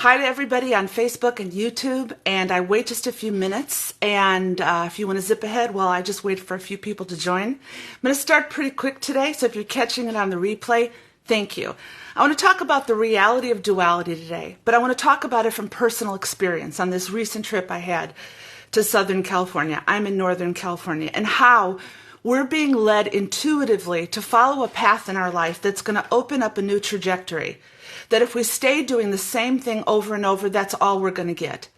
Hi to everybody on Facebook and YouTube, and I wait just a few minutes, and if you want to zip ahead, well, I just wait for a few people to join. I'm going to start pretty quick today, so if you're catching it on the replay, thank you. I want to talk about the reality of duality today, but I want to talk about it from personal experience on this recent trip I had to Southern California. I'm in Northern California, and how we're being led intuitively to follow a path in our life that's going to open up a new trajectory. That if we stay doing the same thing over and over, that's all we're going to get.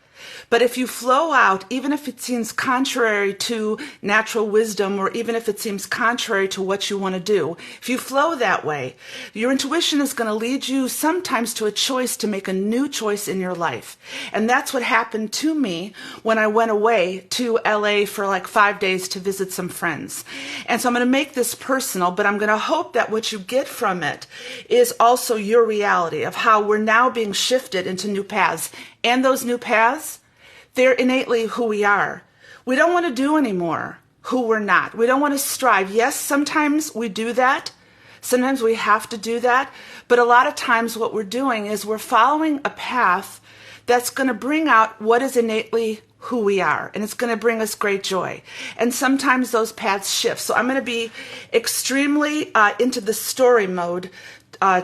But if you flow out, even if it seems contrary to natural wisdom, or even if it seems contrary to what you want to do, if you flow that way, your intuition is going to lead you sometimes to a choice to make a new choice in your life. And that's what happened to me when I went away to LA for like 5 days to visit some friends. And so I'm going to make this personal, but I'm going to hope that what you get from it is also your reality of how we're now being shifted into new paths. And those new paths, they're innately who we are. We don't want to do anymore who we're not. We don't want to strive. Yes, sometimes we do that. Sometimes we have to do that. But a lot of times what we're doing is we're following a path that's going to bring out what is innately who we are. And it's going to bring us great joy. And sometimes those paths shift. So I'm going to be extremely into the story mode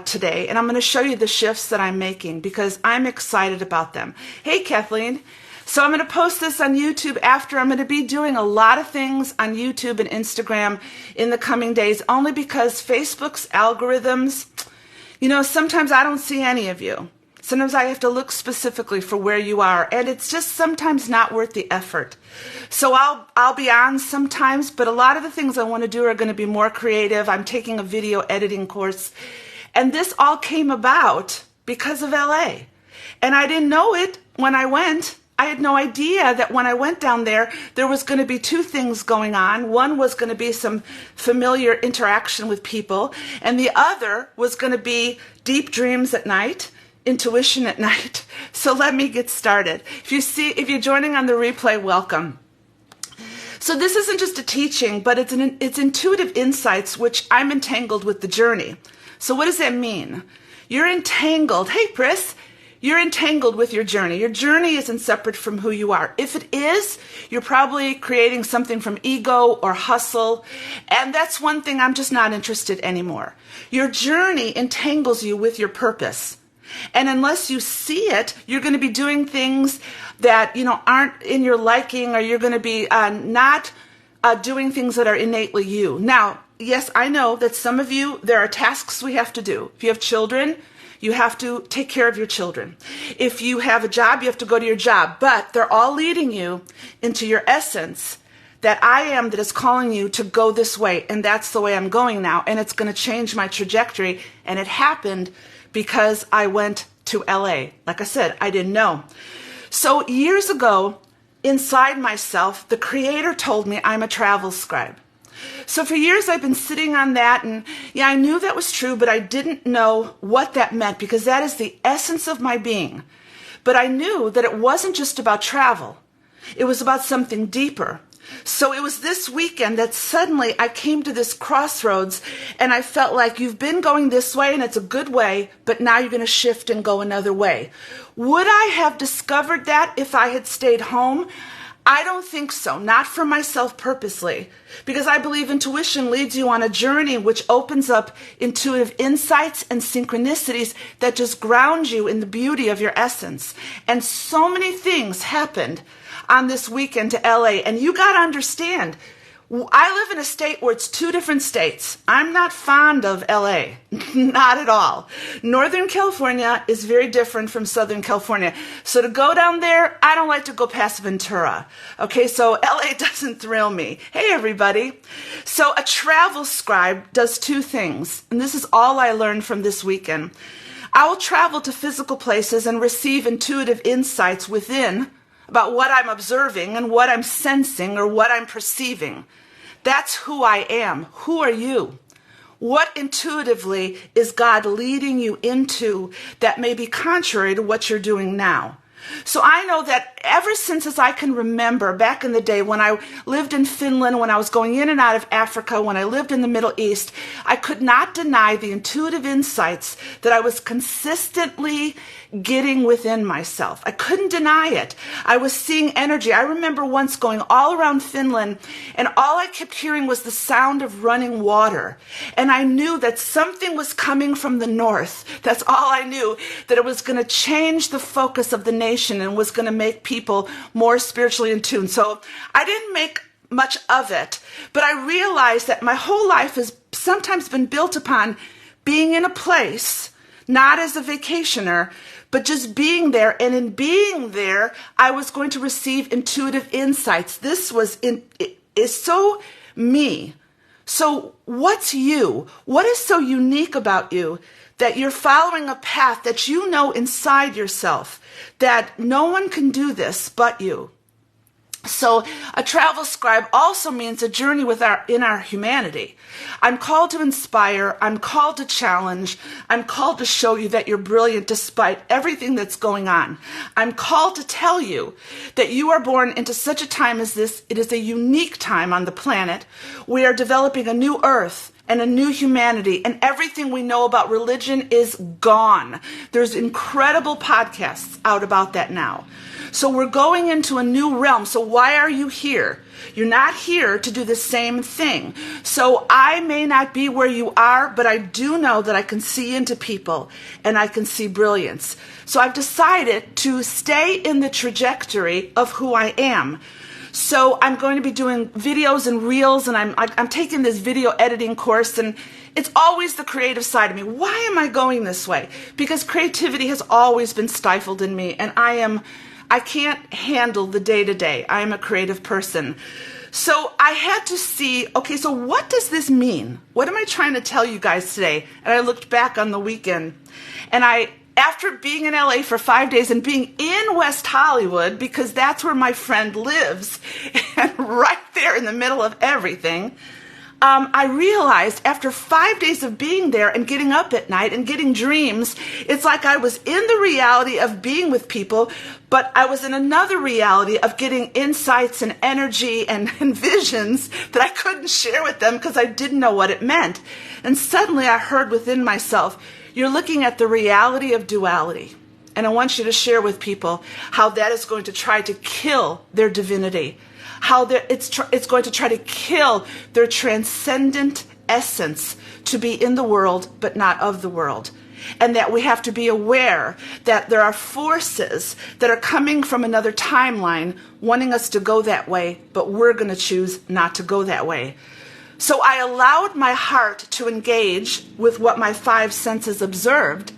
today. And I'm going to show you the shifts that I'm making because I'm excited about them. Hey, Kathleen. So I'm going to post this on YouTube after. I'm going to be doing a lot of things on YouTube and Instagram in the coming days, only because Facebook's algorithms, sometimes I don't see any of you. Sometimes I have to look specifically for where you are, and it's just sometimes not worth the effort. So I'll be on sometimes, but a lot of the things I want to do are going to be more creative. I'm taking a video editing course, and this all came about because of LA. And I didn't know it when I went. I had no idea that when I went down there was going to be two things going on. One was going to be some familiar interaction with people, and the other was going to be deep dreams at night, intuition at night. So let me get started. If you're joining on the replay, welcome. So this isn't just a teaching, but it's intuitive insights, which I'm entangled with the journey. So what does that mean? You're entangled. Hey, Pris. You're entangled with your journey. Your journey isn't separate from who you are. If it is, you're probably creating something from ego or hustle. And that's one thing I'm just not interested anymore. Your journey entangles you with your purpose. And unless you see it, you're going to be doing things that, aren't in your liking, or you're going to be not doing things that are innately you. Now, yes, I know that some of you, there are tasks we have to do. If you have children, you have to take care of your children. If you have a job, you have to go to your job. But they're all leading you into your essence that I am, that is calling you to go this way. And that's the way I'm going now. And it's going to change my trajectory. And it happened because I went to LA. Like I said, I didn't know. So years ago, inside myself, the Creator told me I'm a travel scribe. So for years I've been sitting on that, and yeah, I knew that was true, but I didn't know what that meant, because that is the essence of my being. But I knew that it wasn't just about travel. It was about something deeper. So it was this weekend that suddenly I came to this crossroads, and I felt like you've been going this way and it's a good way, but now you're going to shift and go another way. Would I have discovered that if I had stayed home? I don't think so, not for myself purposely, because I believe intuition leads you on a journey which opens up intuitive insights and synchronicities that just ground you in the beauty of your essence. And so many things happened on this weekend to LA, and you got to understand, I live in a state where it's two different states. I'm not fond of LA, not at all. Northern California is very different from Southern California. So to go down there, I don't like to go past Ventura. Okay, so LA doesn't thrill me. Hey, everybody. So a travel scribe does two things, and this is all I learned from this weekend. I will travel to physical places and receive intuitive insights within about what I'm observing and what I'm sensing or what I'm perceiving. That's who I am. Who are you? What intuitively is God leading you into that may be contrary to what you're doing now? So I know that ever since as I can remember, back in the day when I lived in Finland, when I was going in and out of Africa, when I lived in the Middle East, I could not deny the intuitive insights that I was consistently getting within myself. I couldn't deny it. I was seeing energy. I remember once going all around Finland, and all I kept hearing was the sound of running water. And I knew that something was coming from the north. That's all I knew, that it was going to change the focus of the nation and was going to make people more spiritually in tune. So I didn't make much of it, but I realized that my whole life has sometimes been built upon being in a place, not as a vacationer, but just being there. And in being there, I was going to receive intuitive insights. This is so me. So what's you? What is so unique about you that you're following a path that you know inside yourself that no one can do this but you? So a travel scribe also means a journey in our humanity. I'm called to inspire. I'm called to challenge. I'm called to show you that you're brilliant despite everything that's going on. I'm called to tell you that you are born into such a time as this. It is a unique time on the planet. We are developing a new earth and a new humanity, and everything we know about religion is gone. There's incredible podcasts out about that now. So we're going into a new realm. So why are you here? You're not here to do the same thing. So I may not be where you are, but I do know that I can see into people and I can see brilliance. So I've decided to stay in the trajectory of who I am. So I'm going to be doing videos and reels, and I'm taking this video editing course, and it's always the creative side of me. Why am I going this way? Because creativity has always been stifled in me, and I can't handle the day-to-day. I am a creative person. So I had to see, okay, so what does this mean? What am I trying to tell you guys today? And I looked back on the weekend, and after being in LA for 5 days and being in West Hollywood, because that's where my friend lives, and right there in the middle of everything, I realized after 5 days of being there and getting up at night and getting dreams, it's like I was in the reality of being with people, but I was in another reality of getting insights and energy and visions that I couldn't share with them because I didn't know what it meant. And suddenly I heard within myself, you're looking at the reality of duality. And I want you to share with people how that is going to try to kill their divinity, how it's going to try to kill their transcendent essence to be in the world but not of the world. And that we have to be aware that there are forces that are coming from another timeline wanting us to go that way, but we're going to choose not to go that way. So I allowed my heart to engage with what my five senses observed,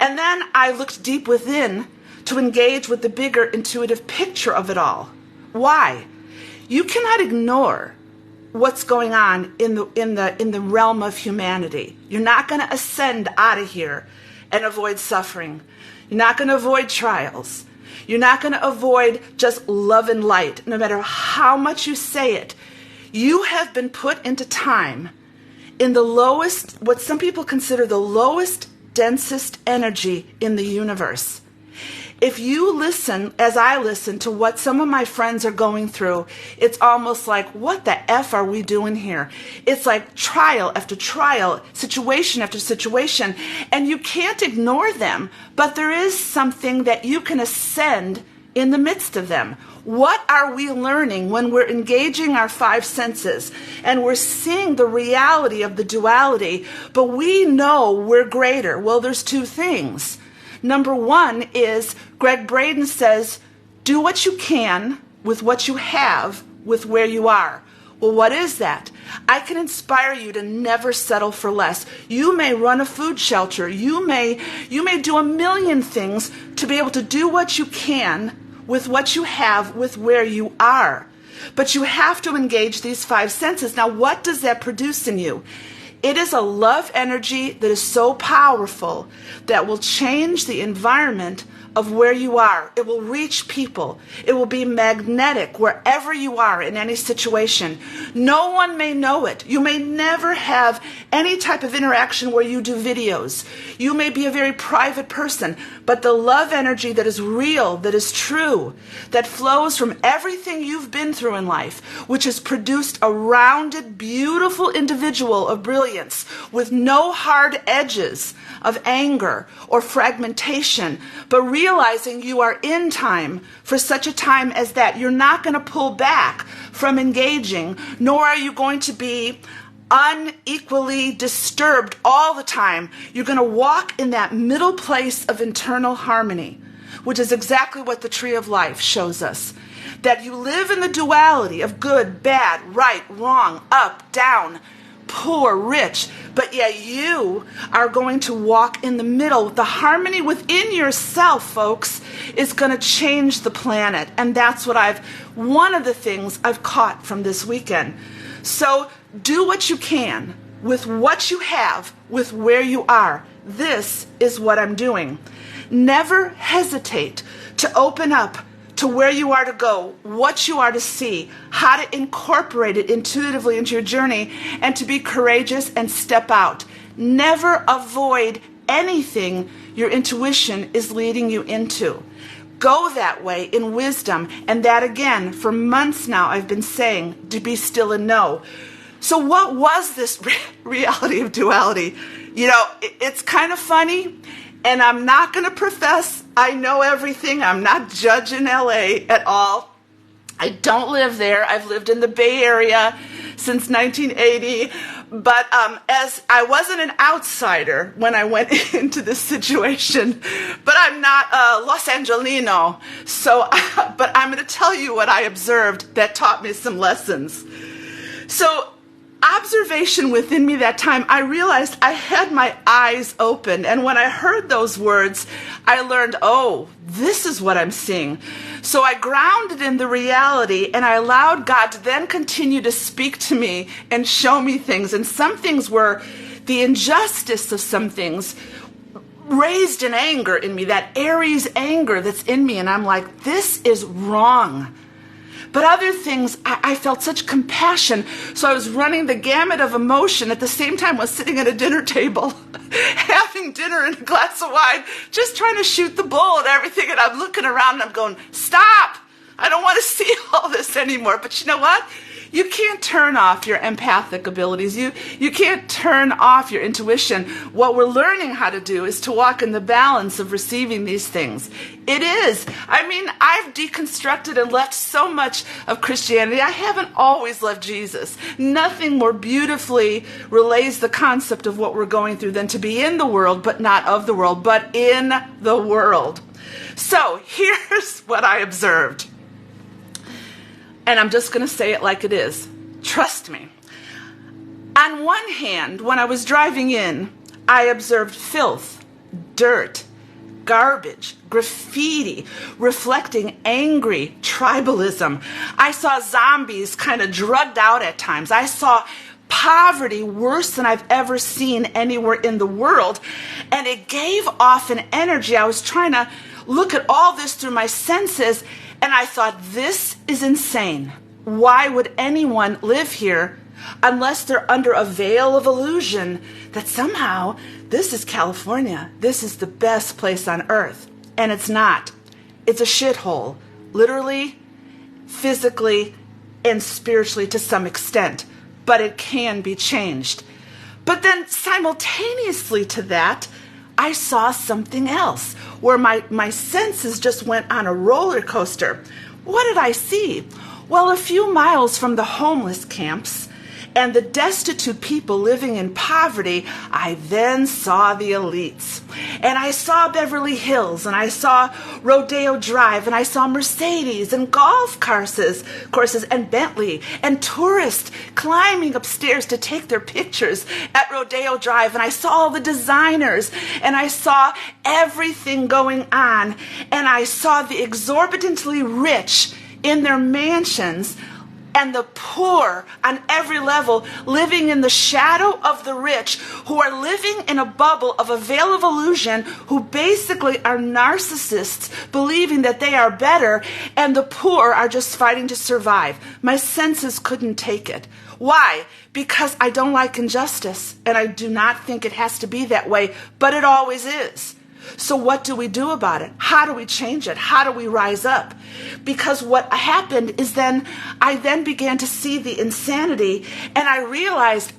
and then I looked deep within to engage with the bigger intuitive picture of it all. Why? You cannot ignore what's going on in the realm of humanity. You're not going to ascend out of here and avoid suffering. You're not going to avoid trials. You're not going to avoid just love and light, no matter how much you say it. You have been put into time in the lowest, what some people consider the lowest, densest energy in the universe. If you listen, as I listen, to what some of my friends are going through, it's almost like, what the F are we doing here? It's like trial after trial, situation after situation, and you can't ignore them, but there is something that you can ascend in the midst of them. What are we learning when we're engaging our five senses and we're seeing the reality of the duality, but we know we're greater? Well, there's two things. Number one is, Greg Braden says, do what you can with what you have with where you are. Well, what is that? I can inspire you to never settle for less. You may run a food shelter. You may do a million things to be able to do what you can with what you have with where you are. But you have to engage these five senses. Now, what does that produce in you? It is a love energy that is so powerful that will change the environment of where you are. It will reach people. It will be magnetic wherever you are in any situation. No one may know it. You may never have any type of interaction where you do videos. You may be a very private person, but the love energy that is real, that is true, that flows from everything you've been through in life, which has produced a rounded, beautiful individual of brilliance with no hard edges of anger or fragmentation, but realizing you are in time for such a time as that. You're not going to pull back from engaging, nor are you going to be unequally disturbed all the time. You're going to walk in that middle place of internal harmony, which is exactly what the Tree of Life shows us. That you live in the duality of good, bad, right, wrong, up, down, poor, rich, but yet you are going to walk in the middle. The harmony within yourself, folks, is going to change the planet. And that's one of the things I've caught from this weekend. So do what you can with what you have, with where you are. This is what I'm doing. Never hesitate to open up to where you are to go, what you are to see, how to incorporate it intuitively into your journey, and to be courageous and step out. Never avoid anything your intuition is leading you into. Go that way in wisdom. And that, again, for months now, I've been saying, to be still and know. So what was this reality of duality? You know, it's kind of funny. And I'm not going to profess I know everything. I'm not judging LA at all. I don't live there. I've lived in the Bay Area since 1980. But as I wasn't an outsider when I went into this situation, but I'm not a Los Angelino. So, but I'm going to tell you what I observed that taught me some lessons. So, observation within me that time, I realized I had my eyes open. And when I heard those words, I learned, oh, this is what I'm seeing. So I grounded in the reality, and I allowed God to then continue to speak to me and show me things. And some things were the injustice of some things raised an anger in me, that Aries anger that's in me. And I'm like, this is wrong. But other things, I felt such compassion. So I was running the gamut of emotion. At the same time, I was sitting at a dinner table, having dinner and a glass of wine, just trying to shoot the bull and everything. And I'm looking around and I'm going, stop! I don't want to see all this anymore. But you know what? You can't turn off your empathic abilities. You can't turn off your intuition. What we're learning how to do is to walk in the balance of receiving these things. It is. I mean, I've deconstructed and left so much of Christianity. I haven't always left Jesus. Nothing more beautifully relays the concept of what we're going through than to be in the world, but not of the world, but in the world. So here's what I observed. And I'm just going to say it like it is. Trust me. On one hand, when I was driving in, I observed filth, dirt, garbage, graffiti, reflecting angry tribalism. I saw zombies kind of drugged out at times. I saw poverty worse than I've ever seen anywhere in the world. And it gave off an energy. I was trying to look at all this through my senses, and I thought, this is insane. Why would anyone live here unless they're under a veil of illusion that somehow this is California, this is the best place on earth? And it's not. It's a shithole, literally, physically, and spiritually to some extent. But it can be changed. But then simultaneously to that, I saw something else where my senses just went on a roller coaster. What did I see? Well, a few miles from the homeless camps and the destitute people living in poverty, I then saw the elites. And I saw Beverly Hills, and I saw Rodeo Drive, and I saw Mercedes and golf courses and Bentley, and tourists climbing upstairs to take their pictures at Rodeo Drive. And I saw all the designers, and I saw everything going on, and I saw the exorbitantly rich in their mansions and the poor on every level living in the shadow of the rich, who are living in a bubble of a veil of illusion, who basically are narcissists believing that they are better, and the poor are just fighting to survive. My senses couldn't take it. Why? Because I don't like injustice, and I do not think it has to be that way, but it always is. So what do we do about it? How do we change it? How do we rise up? Because what happened is I then began to see the insanity, and I realized,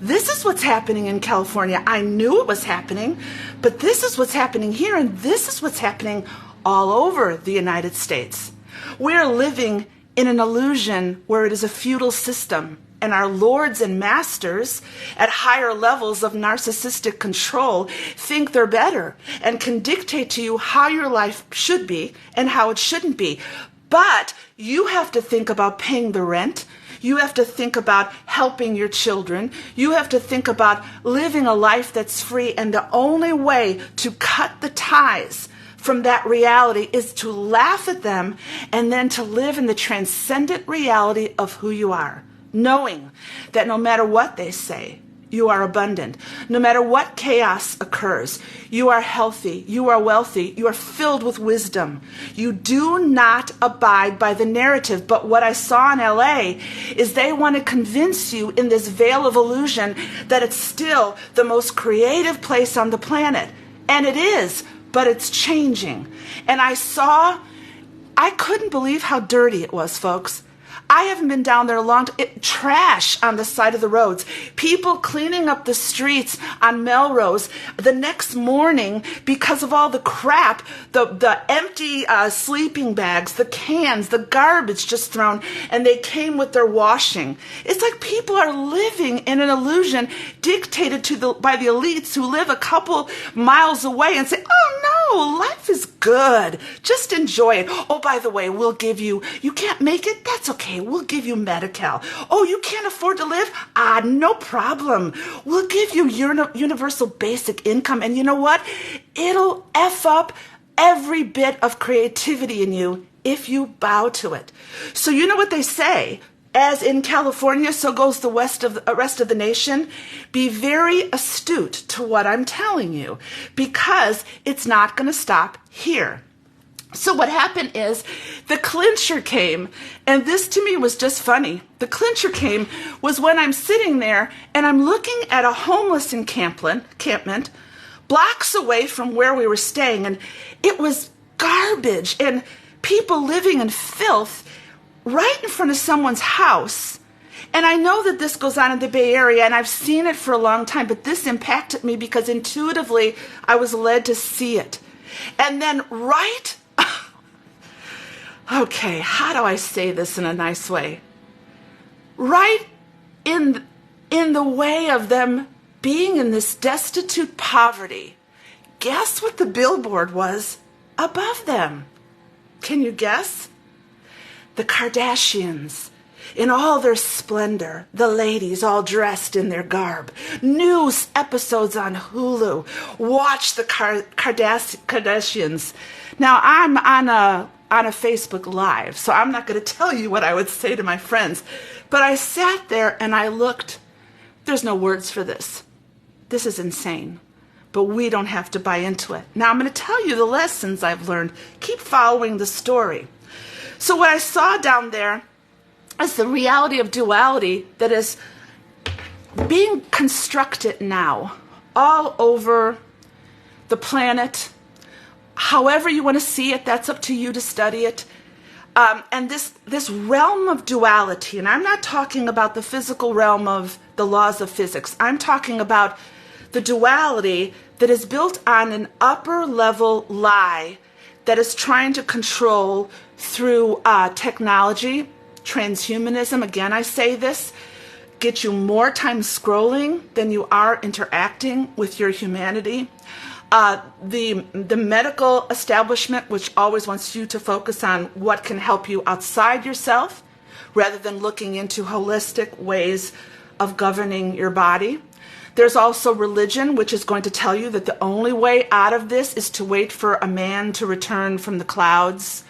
this is what's happening in California. I knew it was happening, but this is what's happening here, and this is what's happening all over the United States. We're living in an illusion where it is a feudal system, and our lords and masters at higher levels of narcissistic control think they're better and can dictate to you how your life should be and how it shouldn't be. But you have to think about paying the rent. You have to think about helping your children. You have to think about living a life that's free. And the only way to cut the ties from that reality is to laugh at them and then to live in the transcendent reality of who you are, knowing that no matter what they say, you are abundant. No matter what chaos occurs, you are healthy, you are wealthy, you are filled with wisdom. You do not abide by the narrative. But what I saw in LA is they want to convince you in this veil of illusion that it's still the most creative place on the planet. And it is, but it's changing. And I couldn't believe how dirty it was, folks. I haven't been down there a long time. Trash on the side of the roads. People cleaning up the streets on Melrose the next morning because of all the crap, the empty sleeping bags, the cans, the garbage just thrown, and they came with their washing. It's like people are living in an illusion dictated by the elites who live a couple miles away and say, oh no, life is good. Just enjoy it. Oh, by the way, you can't make it? That's okay. We'll give you Medi-Cal. Oh, you can't afford to live? No problem. We'll give you universal basic income. And you know what? It'll F up every bit of creativity in you if you bow to it. So you know what they say? As in California, so goes the rest of the nation. Be very astute to what I'm telling you, because it's not going to stop here. So what happened is the clincher came, and this to me was just funny. The clincher came was when I'm sitting there and I'm looking at a homeless encampment blocks away from where we were staying, and it was garbage and people living in filth right in front of someone's house. And I know that this goes on in the Bay Area, and I've seen it for a long time, but this impacted me because intuitively I was led to see it. And then okay, how do I say this in a nice way? Right in the way of them being in this destitute poverty, guess what the billboard was above them? Can you guess? The Kardashians in all their splendor, the ladies all dressed in their garb. News episodes on Hulu. Watch the Kardashians. Now, I'm on a Facebook Live, so I'm not going to tell you what I would say to my friends. But I sat there and I looked. There's no words for this. This is insane. But we don't have to buy into it. Now I'm going to tell you the lessons I've learned. Keep following the story. So what I saw down there is the reality of duality that is being constructed now all over the planet. However you want to see it, that's up to you to study it. And this realm of duality, and I'm not talking about the physical realm of the laws of physics. I'm talking about the duality that is built on an upper level lie that is trying to control through technology, transhumanism. Again, I say this, get you more time scrolling than you are interacting with your humanity. The medical establishment, which always wants you to focus on what can help you outside yourself, rather than looking into holistic ways of governing your body. There's also religion, which is going to tell you that the only way out of this is to wait for a man to return from the clouds,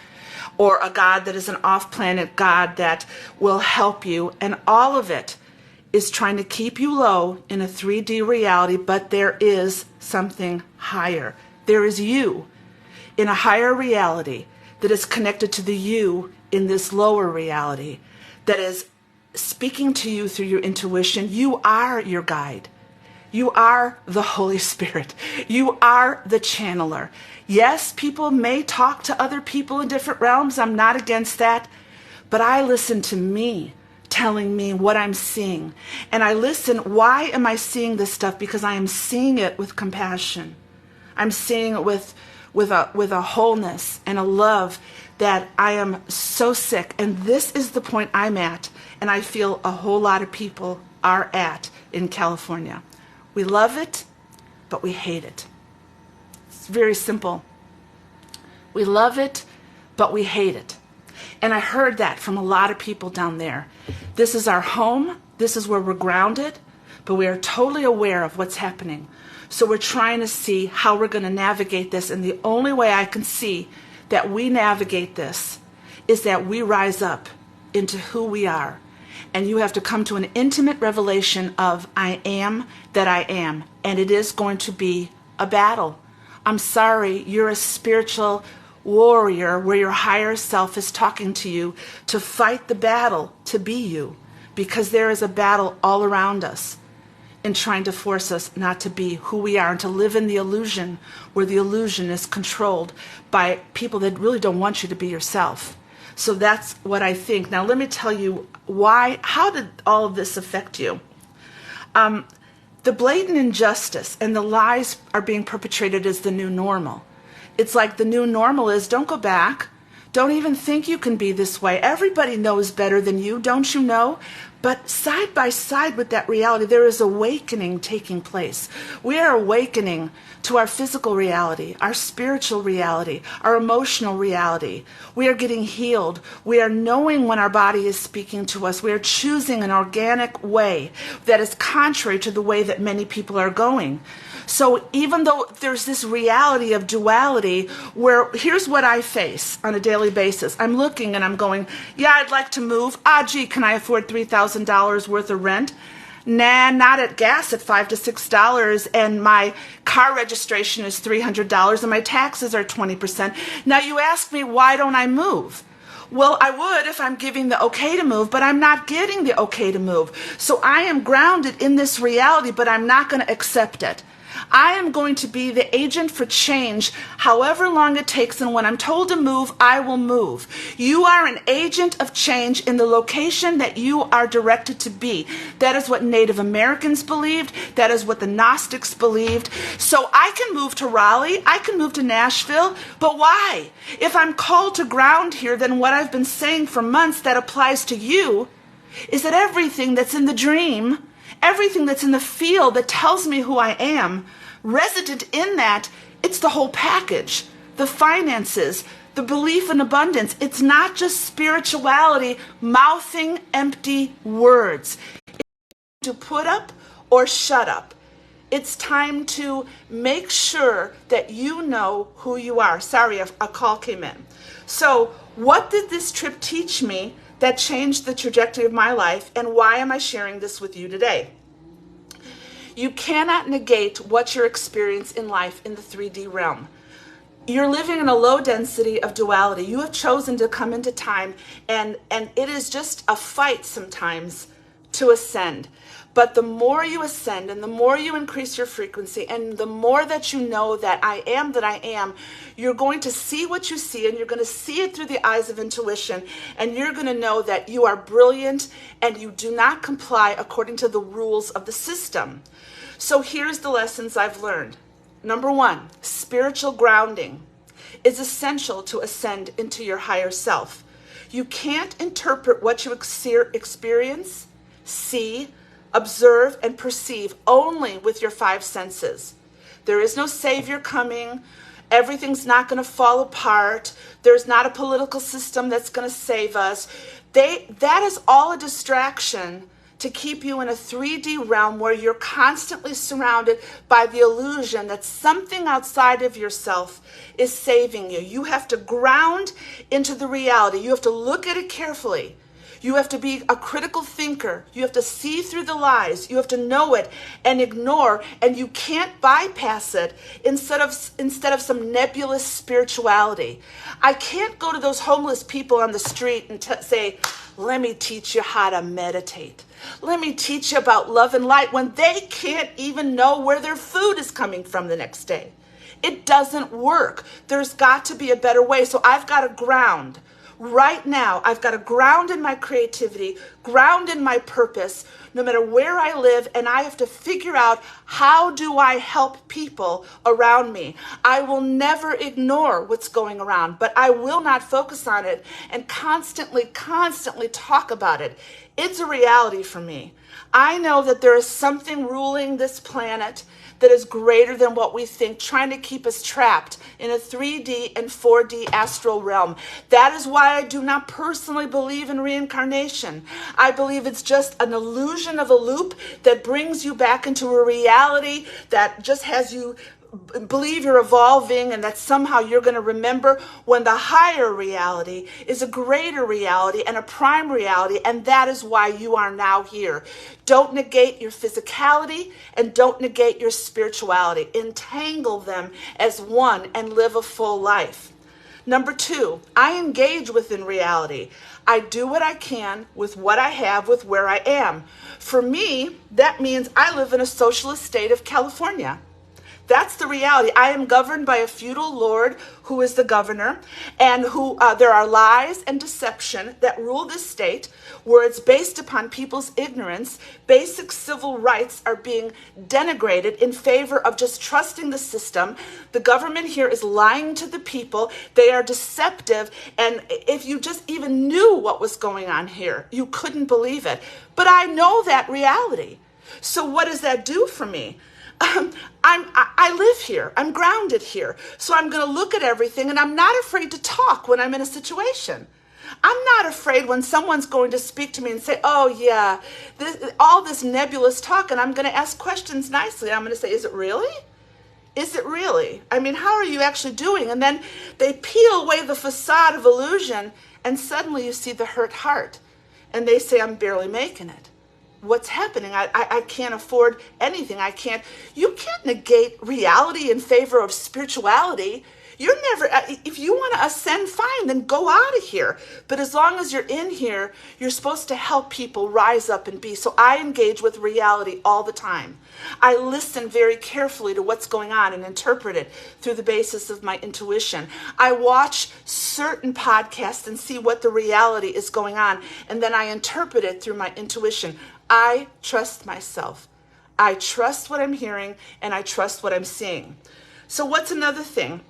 or a God that is an off-planet God that will help you. And all of it is trying to keep you low in a 3D reality, but there is something higher. There is you in a higher reality that is connected to the you in this lower reality that is speaking to you through your intuition. You are your guide. You are the Holy Spirit. You are the channeler. Yes, people may talk to other people in different realms. I'm not against that. But I listen to me telling me what I'm seeing. And I listen, why am I seeing this stuff? Because I am seeing it with compassion. I'm seeing it with a wholeness and a love that I am so sick. And this is the point I'm at. And I feel a whole lot of people are at in California. We love it, but we hate it. It's very simple. We love it, but we hate it. And I heard that from a lot of people down there. This is our home. This is where we're grounded, but we are totally aware of what's happening. So we're trying to see how we're going to navigate this. And the only way I can see that we navigate this is that we rise up into who we are. And you have to come to an intimate revelation of I am that I am. And it is going to be a battle. I'm sorry, you're a spiritual warrior where your higher self is talking to you to fight the battle to be you. Because there is a battle all around us in trying to force us not to be who we are and to live in the illusion where the illusion is controlled by people that really don't want you to be yourself. So that's what I think. Now let me tell you how did all of this affect you? The blatant injustice and the lies are being perpetrated as the new normal. It's like the new normal is don't go back. Don't even think you can be this way. Everybody knows better than you, don't you know? But side by side with that reality, there is awakening taking place. We are awakening to our physical reality, our spiritual reality, our emotional reality. We are getting healed. We are knowing when our body is speaking to us. We are choosing an organic way that is contrary to the way that many people are going. So even though there's this reality of duality where here's what I face on a daily basis. I'm looking and I'm going, yeah, I'd like to move. Gee, can I afford $3,000 worth of rent? Nah, not at gas at $5 to $6, and my car registration is $300, and my taxes are 20%. Now you ask me, why don't I move? Well, I would if I'm giving the okay to move, but I'm not getting the okay to move. So I am grounded in this reality, but I'm not going to accept it. I am going to be the agent for change, however long it takes, and when I'm told to move, I will move. You are an agent of change in the location that you are directed to be. That is what Native Americans believed. That is what the Gnostics believed. So I can move to Raleigh. I can move to Nashville. But why? If I'm called to ground here, then what I've been saying for months that applies to you is that everything that's in the dream, everything that's in the field that tells me who I am, resident in that, it's the whole package. The finances, the belief in abundance. It's not just spirituality, mouthing empty words. It's to put up or shut up. It's time to make sure that you know who you are. Sorry, a call came in. So what did this trip teach me that changed the trajectory of my life, and why am I sharing this with you today? You cannot negate what you experience in life in the 3D realm. You're living in a low density of duality. You have chosen to come into time, and it is just a fight sometimes to ascend. But the more you ascend and the more you increase your frequency and the more that you know that I am, you're going to see what you see, and you're going to see it through the eyes of intuition, and you're going to know that you are brilliant and you do not comply according to the rules of the system. So here's the lessons I've learned. Number one, spiritual grounding is essential to ascend into your higher self. You can't interpret what you experience, see, observe, and perceive only with your five senses. There is no savior coming. Everything's not going to fall apart. There's not a political system that's going to save us. That is all a distraction to keep you in a 3D realm where you're constantly surrounded by the illusion that something outside of yourself is saving you. You have to ground into the reality. You have to look at it carefully. You have to be a critical thinker. You have to see through the lies. You have to know it and ignore, and you can't bypass it instead of some nebulous spirituality. I can't go to those homeless people on the street and say, let me teach you how to meditate. Let me teach you about love and light when they can't even know where their food is coming from the next day. It doesn't work. There's got to be a better way. So I've got to ground. Right now, I've got to ground in my creativity, ground in my purpose, no matter where I live, and I have to figure out how do I help people around me. I will never ignore what's going around, but I will not focus on it and constantly talk about it. It's a reality for me. I know that there is something ruling this planet that is greater than what we think, trying to keep us trapped in a 3D and 4D astral realm. That is why I do not personally believe in reincarnation. I believe it's just an illusion of a loop that brings you back into a reality that just has you believe you're evolving and that somehow you're going to remember, when the higher reality is a greater reality and a prime reality, and that is why you are now here. Don't negate your physicality and don't negate your spirituality. Entangle them as one and live a full life. Number 2, I engage within reality. I do what I can with what I have, with where I am. For me, that means I live in a socialist state of California. That's the reality. I am governed by a feudal lord who is the governor, and who there are lies and deception that rule this state, where it's based upon people's ignorance. Basic civil rights are being denigrated in favor of just trusting the system. The government here is lying to the people. They are deceptive, and if you just even knew what was going on here, you couldn't believe it. But I know that reality. So what does that do for me? I live here. I'm grounded here. So I'm going to look at everything, and I'm not afraid to talk when I'm in a situation. I'm not afraid when someone's going to speak to me and say, oh yeah, all this nebulous talk, and I'm going to ask questions nicely. I'm going to say, is it really? Is it really? I mean, how are you actually doing? And then they peel away the facade of illusion, and suddenly you see the hurt heart, and they say, I'm barely making it. What's happening? I can't afford anything. You can't negate reality in favor of spirituality. You're never, if you want to ascend, fine, then go out of here. But as long as you're in here, you're supposed to help people rise up and be. So I engage with reality all the time. I listen very carefully to what's going on and interpret it through the basis of my intuition. I watch certain podcasts and see what the reality is going on, and then I interpret it through my intuition. I trust myself. I trust what I'm hearing, and I trust what I'm seeing. So what's another thing?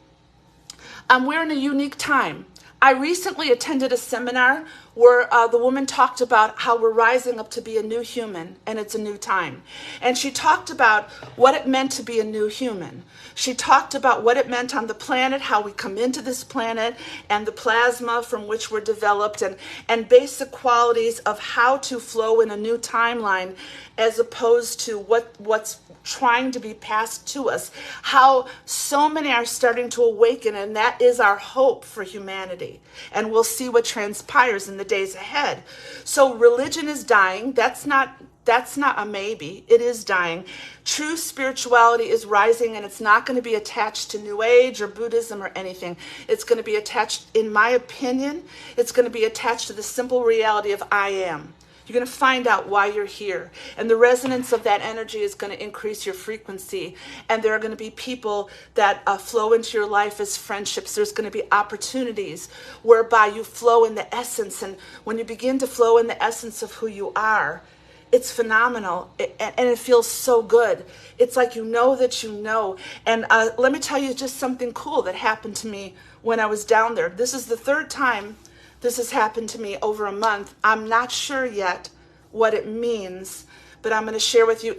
We're in a unique time. I recently attended a seminar where the woman talked about how we're rising up to be a new human, and it's a new time. And she talked about what it meant to be a new human. She talked about what it meant on the planet, how we come into this planet, and the plasma from which we're developed, and basic qualities of how to flow in a new timeline, as opposed to what's trying to be passed to us. How so many are starting to awaken, and that is our hope for humanity. And we'll see what transpires in the days ahead. So religion is dying. That's not a maybe. It is dying. True spirituality is rising, and it's not going to be attached to New Age or Buddhism or anything. It's going to be attached, in my opinion, it's going to be attached to the simple reality of I am. You're going to find out why you're here. And the resonance of that energy is going to increase your frequency. And there are going to be people that flow into your life as friendships. There's going to be opportunities whereby you flow in the essence. And when you begin to flow in the essence of who you are, it's phenomenal, and it feels so good. It's like you know that you know. And let me tell you just something cool that happened to me when I was down there. This is the third time this has happened to me over a month. I'm not sure yet what it means, but I'm going to share with you.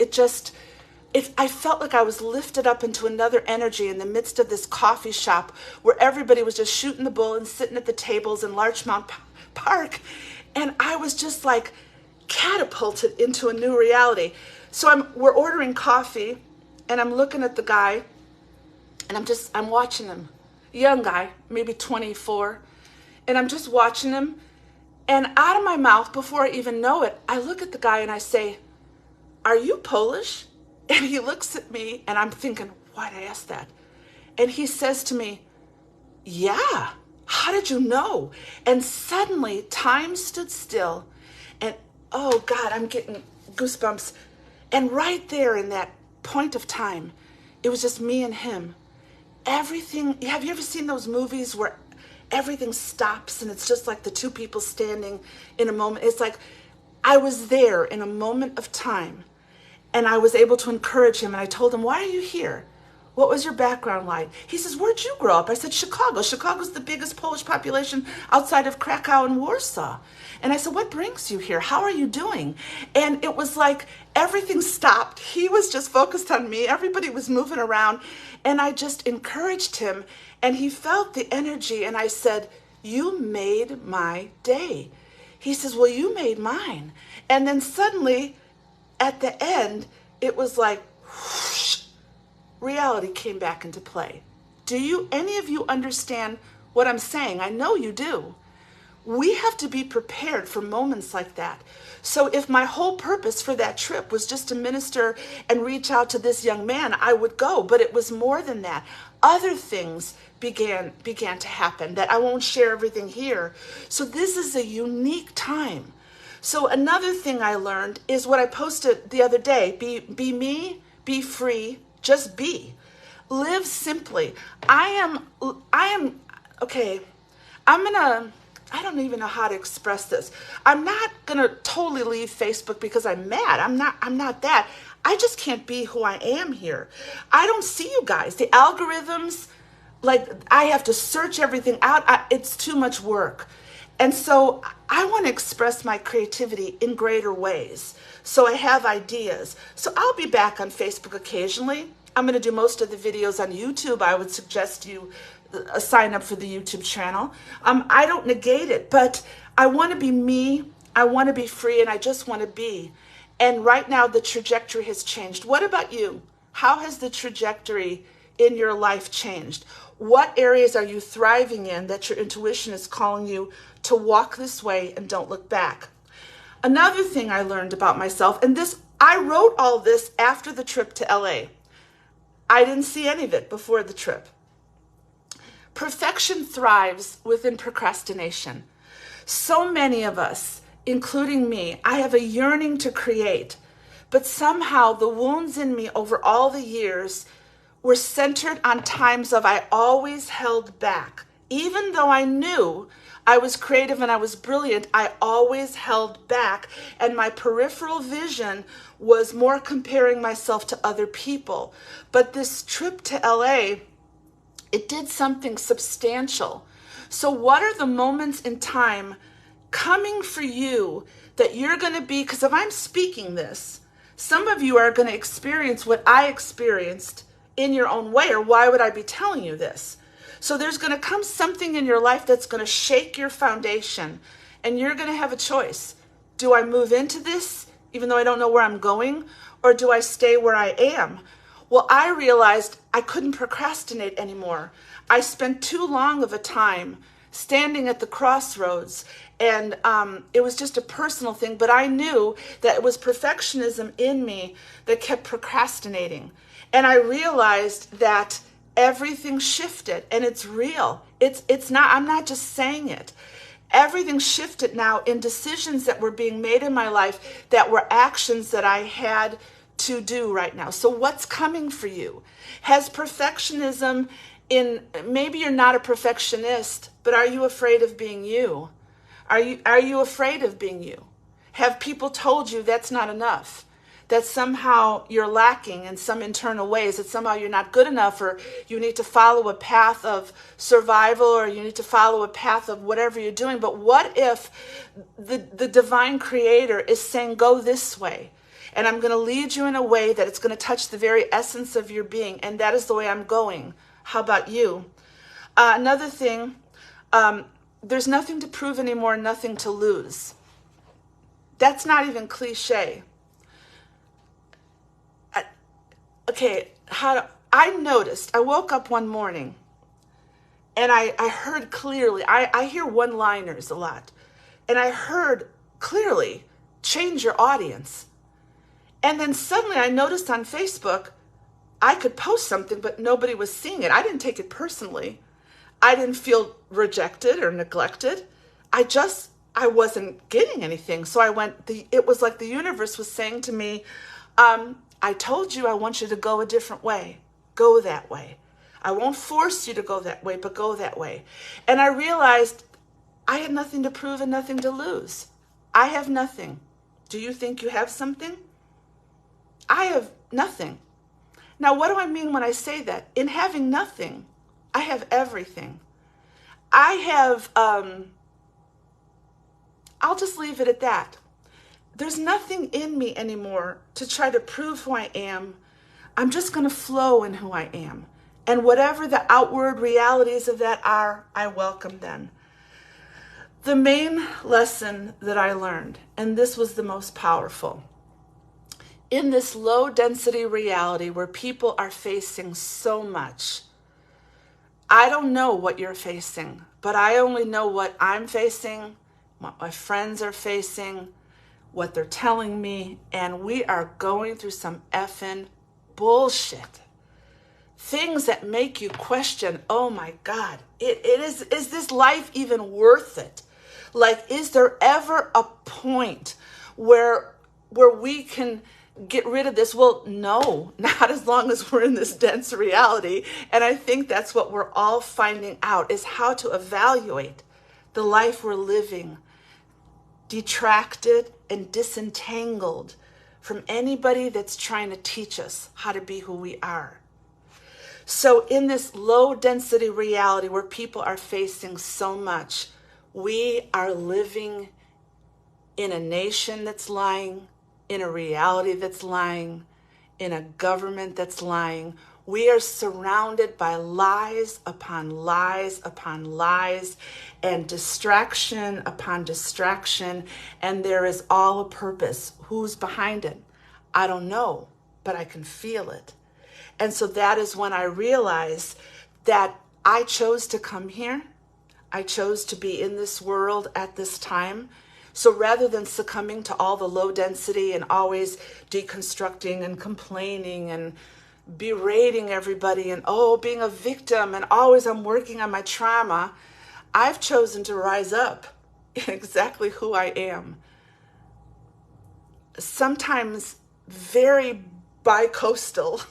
I felt like I was lifted up into another energy in the midst of this coffee shop where everybody was just shooting the bull and sitting at the tables in Larchmont Park. And I was just like, catapulted into a new reality. So we're ordering coffee, and I'm looking at the guy, and I'm watching him. Young guy, maybe 24. And I'm just watching him. And out of my mouth, before I even know it, I look at the guy and I say, "Are you Polish?" And he looks at me, and I'm thinking, why'd I ask that? And he says to me, "Yeah, how did you know?" And suddenly time stood still, and oh God, I'm getting goosebumps. And right there in that point of time, it was just me and him. Everything, have you ever seen those movies where everything stops and it's just like the two people standing in a moment? It's like I was there in a moment of time, and I was able to encourage him, and I told him, "Why are you here? What was your background like?" He says, "Where'd you grow up?" I said, "Chicago. Chicago's the biggest Polish population outside of Krakow and Warsaw." And I said, "What brings you here? How are you doing?" And it was like everything stopped. He was just focused on me. Everybody was moving around. And I just encouraged him. And he felt the energy. And I said, "You made my day." He says, "Well, you made mine." And then suddenly, at the end, it was like, whoosh, reality came back into play. Do any of you understand what I'm saying? I know you do. We have to be prepared for moments like that. So if my whole purpose for that trip was just to minister and reach out to this young man, I would go. But it was more than that. Other things began to happen that I won't share everything here. So this is a unique time. So another thing I learned is what I posted the other day. Be me, be free, just be. Live simply. I am, okay, I don't even know how to express this. I'm not gonna totally leave Facebook because I'm mad. I'm not that. I just can't be who I am here. I don't see you guys. The algorithms, like I have to search everything out. It's too much work. And so I want to express my creativity in greater ways. So I have ideas. So I'll be back on Facebook occasionally. I'm going to do most of the videos on YouTube. I would suggest you sign up for the YouTube channel. I don't negate it, but I want to be me. I want to be free, and I just want to be. And right now the trajectory has changed. What about you? How has the trajectory in your life changed? What areas are you thriving in that your intuition is calling you to walk this way and don't look back? Another thing I learned about myself, and I wrote all this after the trip to LA. I didn't see any of it before the trip. Perfection thrives within procrastination. So many of us, including me, I have a yearning to create, but somehow the wounds in me over all the years were centered on times of I always held back. Even though I knew I was creative and I was brilliant, I always held back, and my peripheral vision was more comparing myself to other people. But this trip to LA, it did something substantial. So what are the moments in time coming for you that you're going to be, because if I'm speaking this, some of you are going to experience what I experienced in your own way, or why would I be telling you this? So there's going to come something in your life that's going to shake your foundation, and you're going to have a choice. Do I move into this, even though I don't know where I'm going, or do I stay where I am? Well, I realized I couldn't procrastinate anymore. I spent too long of a time standing at the crossroads, and it was just a personal thing, but I knew that it was perfectionism in me that kept procrastinating. And I realized that everything shifted, and it's real. It's not, I'm not just saying it. Everything shifted now in decisions that were being made in my life that were actions that I had to do right now. So what's coming for you? Has perfectionism maybe you're not a perfectionist, but are you afraid of being you? Are you afraid of being you? Have people told you that's not enough? That somehow you're lacking in some internal ways, that somehow you're not good enough, or you need to follow a path of survival, or you need to follow a path of whatever you're doing. But what if the divine creator is saying, go this way, and I'm going to lead you in a way that it's going to touch the very essence of your being, and that is the way I'm going. How about you? Another thing, there's nothing to prove anymore, nothing to lose. That's not even cliche. Okay, I noticed, I woke up one morning and I heard clearly, I hear one-liners a lot, and I heard clearly, change your audience. And then suddenly I noticed on Facebook, I could post something, but nobody was seeing it. I didn't take it personally. I didn't feel rejected or neglected. I wasn't getting anything. So it was like the universe was saying to me, I told you I want you to go a different way. Go that way. I won't force you to go that way, but go that way. And I realized I had nothing to prove and nothing to lose. I have nothing. Do you think you have something? I have nothing. Now, what do I mean when I say that? In having nothing, I have everything. I have, I'll just leave it at that. There's nothing in me anymore to try to prove who I am. I'm just going to flow in who I am. And whatever the outward realities of that are, I welcome them. The main lesson that I learned, and this was the most powerful, in this low density reality where people are facing so much, I don't know what you're facing, but I only know what I'm facing, what my friends are facing, what they're telling me, and we are going through some effing bullshit. Things that make you question, oh my God, is this life even worth it? Like, is there ever a point where we can get rid of this? Well, no, not as long as we're in this dense reality. And I think that's what we're all finding out, is how to evaluate the life we're living, detracted and disentangled from anybody that's trying to teach us how to be who we are. So in this low density reality where people are facing so much, we are living in a nation that's lying, in a reality that's lying, in a government that's lying. We are surrounded by lies upon lies upon lies and distraction upon distraction, and there is all a purpose. Who's behind it? I don't know, but I can feel it. And so that is when I realized that I chose to come here. I chose to be in this world at this time. So rather than succumbing to all the low density and always deconstructing and complaining and berating everybody and being a victim and always I'm working on my trauma, I've chosen to rise up in exactly who I am. Sometimes very bi-coastal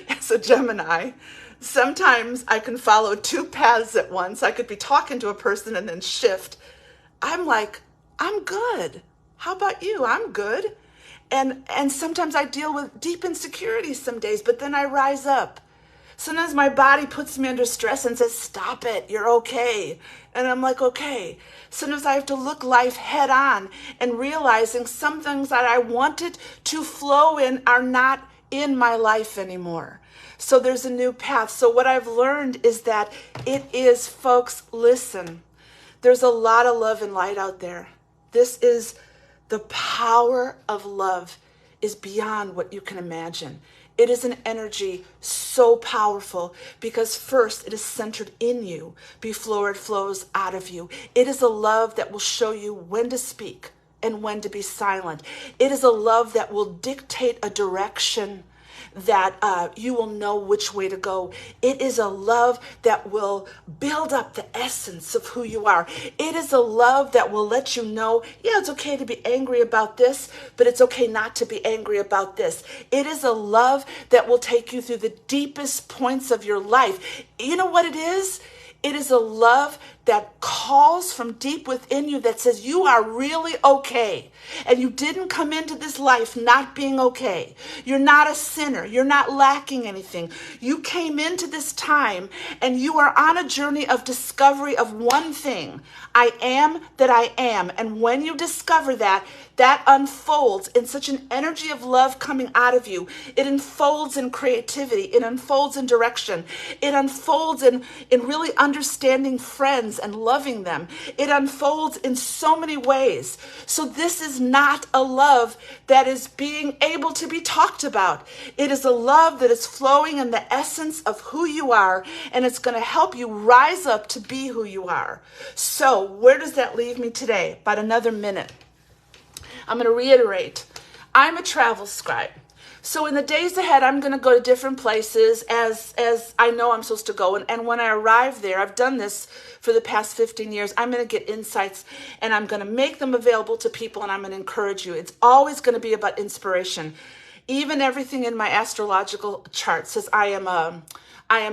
as a Gemini. Sometimes I can follow two paths at once. I could be talking to a person and then shift. I'm like, I'm good. How about you? I'm good. And sometimes I deal with deep insecurities some days, but then I rise up. Sometimes my body puts me under stress and says, stop it, you're okay. And I'm like, okay. Sometimes I have to look life head on and realizing some things that I wanted to flow in are not in my life anymore. So there's a new path. So what I've learned is that it is, folks, listen, there's a lot of love and light out there. This is the power of love is beyond what you can imagine. It is an energy so powerful because first it is centered in you before it flows out of you. It is a love that will show you when to speak and when to be silent. It is a love that will dictate a direction that you will know which way to go. It is a love that will build up the essence of who you are. It is a love that will let you know, yeah, it's okay to be angry about this, but it's okay not to be angry about this. It is a love that will take you through the deepest points of your life. You know what it is? It is a love that calls from deep within you that says you are really okay. And you didn't come into this life not being okay. You're not a sinner. You're not lacking anything. You came into this time and you are on a journey of discovery of one thing. I am that I am. And when you discover that, that unfolds in such an energy of love coming out of you. It unfolds in creativity. It unfolds in direction. It unfolds in really understanding friends friends and loving them. It unfolds in so many ways. So this is not a love that is being able to be talked about. It is a love that is flowing in the essence of who you are, and it's going to help you rise up to be who you are. So where does that leave me today? About another minute. I'm going to reiterate. I'm a travel scribe. So in the days ahead, I'm going to go to different places as I know I'm supposed to go. And when I arrive there, I've done this for the past 15 years, I'm going to get insights and I'm going to make them available to people, and I'm going to encourage you. It's always going to be about inspiration. Even everything in my astrological chart says I am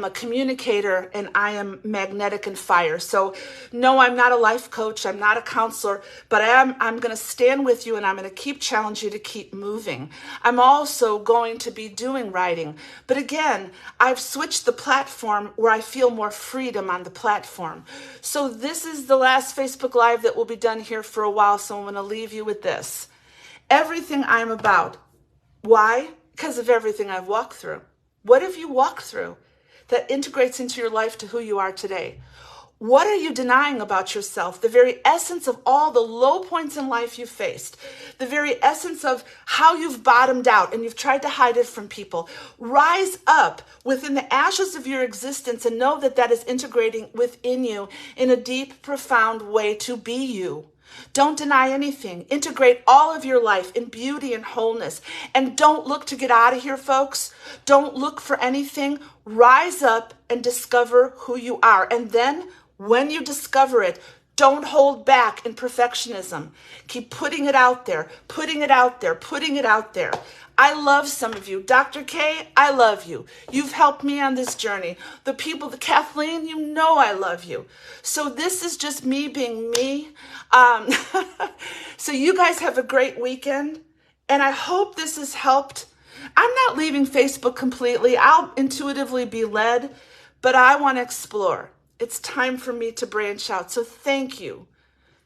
a communicator and I am magnetic and fire. So no, I'm not a life coach. I'm not a counselor, but I'm going to stand with you, and I'm going to keep challenging you to keep moving. I'm also going to be doing writing. But again, I've switched the platform where I feel more freedom on the platform. So this is the last Facebook Live that will be done here for a while. So I'm going to leave you with this. Everything I'm about. Why? Because of everything I've walked through. What have you walked through that integrates into your life to who you are today? What are you denying about yourself? The very essence of all the low points in life you've faced, the very essence of how you've bottomed out and you've tried to hide it from people. Rise up within the ashes of your existence and know that that is integrating within you in a deep, profound way to be you. Don't deny anything. Integrate all of your life in beauty and wholeness. And don't look to get out of here, folks. Don't look for anything. Rise up and discover who you are. And then when you discover it, don't hold back in perfectionism. Keep putting it out there, putting it out there, putting it out there. I love some of you. Dr. K, I love you. You've helped me on this journey. The people, the Kathleen, you know I love you. So this is just me being me. So you guys have a great weekend. And I hope this has helped. I'm not leaving Facebook completely. I'll intuitively be led, but I want to explore. It's time for me to branch out. So thank you.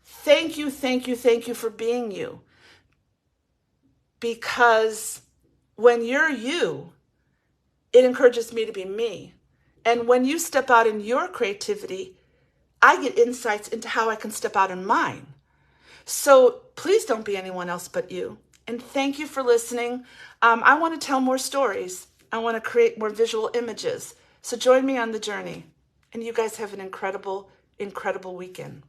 Thank you, thank you, thank you for being you. Because when you're you, it encourages me to be me. And when you step out in your creativity, I get insights into how I can step out in mine. So please don't be anyone else but you. And thank you for listening. I want to tell more stories. I want to create more visual images. So join me on the journey. And you guys have an incredible, incredible weekend.